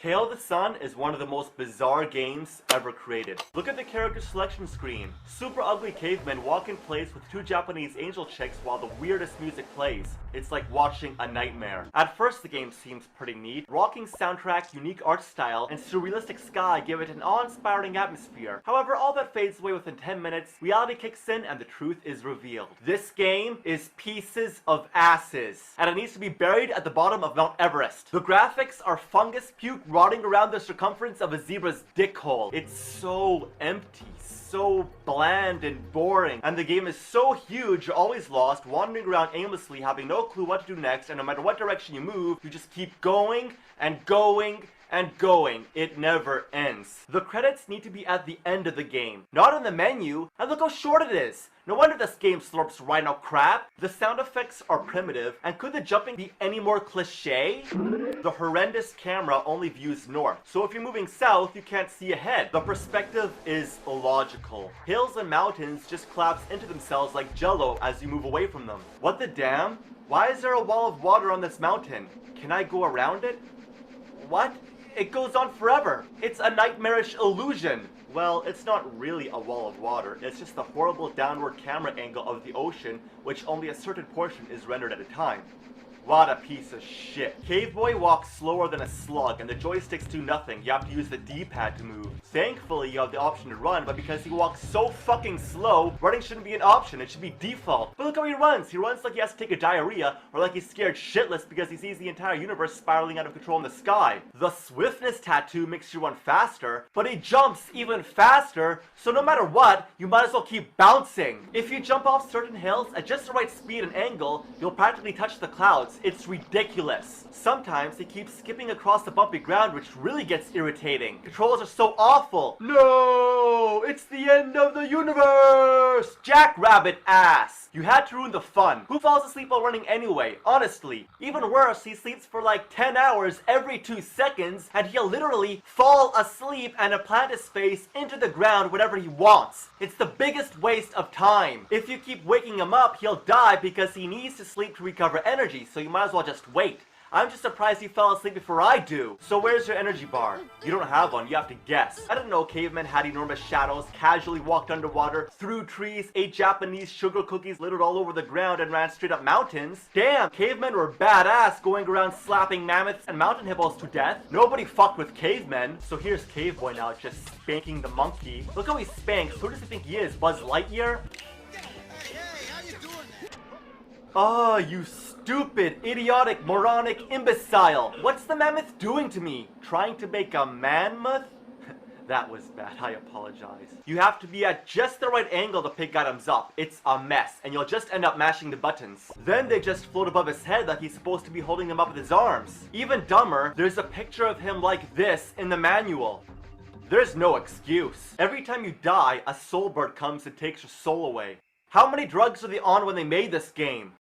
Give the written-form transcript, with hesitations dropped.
Hail the Sun is one of the most bizarre games ever created. Look at the character selection screen. Super ugly cavemen walk in place with two Japanese angel chicks while the weirdest music plays. It's like watching a nightmare. At first the game seems pretty neat. Rocking soundtrack, unique art style, and surrealistic sky give it an awe-inspiring atmosphere. However, all that fades away within 10 minutes, reality kicks in and the truth is revealed. This game is pieces of asses, and it needs to be buried at the bottom of Mount Everest. The graphics are fungus puke rotting around the circumference of a zebra's dick hole. It's so empty, so bland and boring, and the game is so huge you're always lost, wandering around aimlessly, having no clue what to do next, and no matter what direction you move, you just keep going and going and going. It never ends. The credits need to be at the end of the game, not in the menu, and look how short it is. No wonder this game slurps rhino crap. The sound effects are primitive, and could the jumping be any more cliche? The horrendous camera only views north, so if you're moving south, you can't see ahead. The perspective is illogical. Hills and mountains just collapse into themselves like jello as you move away from them. What the damn? Why is there a wall of water on this mountain? Can I go around it? What? It goes on forever. It's a nightmarish illusion. Well, it's not really a wall of water, it's just the horrible downward camera angle of the ocean, which only a certain portion is rendered at a time. What a piece of shit. Cave Boy walks slower than a slug, and the joysticks do nothing. You have to use the D-pad to move. Thankfully, you have the option to run, but because he walks so fucking slow, running shouldn't be an option, it should be default. But look how he runs. He runs like he has to take a diarrhea, or like he's scared shitless because he sees the entire universe spiraling out of control in the sky. The swiftness tattoo makes you run faster, but he jumps even faster, so no matter what, you might as well keep bouncing. If you jump off certain hills at just the right speed and angle, you'll practically touch the clouds. It's ridiculous. Sometimes he keeps skipping across the bumpy ground, which really gets irritating. Controls are so awful. No, it's the end of the universe. Jackrabbit ass. You had to ruin the fun. Who falls asleep while running anyway? Honestly. Even worse, he sleeps for like 10 hours every 2 seconds, and he'll literally fall asleep and implant his face into the ground whenever he wants. It's the biggest waste of time. If you keep waking him up, he'll die because he needs to sleep to recover energy, so you might as well just wait. I'm just surprised he fell asleep before I do. So where's your energy bar? You don't have one, you have to guess. I didn't know cavemen had enormous shadows, casually walked underwater, through trees, ate Japanese sugar cookies littered all over the ground, and ran straight up mountains. Damn, cavemen were badass going around slapping mammoths and mountain hippos to death. Nobody fucked with cavemen. So here's Cave Boy now, just spanking the monkey. Look how he spanks. Who does he think he is, Buzz Lightyear? Oh, you stupid, idiotic, moronic imbecile! What's the mammoth doing to me? Trying to make a mammoth? That was bad, I apologize. You have to be at just the right angle to pick items up. It's a mess, and you'll just end up mashing the buttons. Then they just float above his head like he's supposed to be holding them up with his arms. Even dumber, there's a picture of him like this in the manual. There's no excuse. Every time you die, a soul bird comes and takes your soul away. How many drugs were they on when they made this game?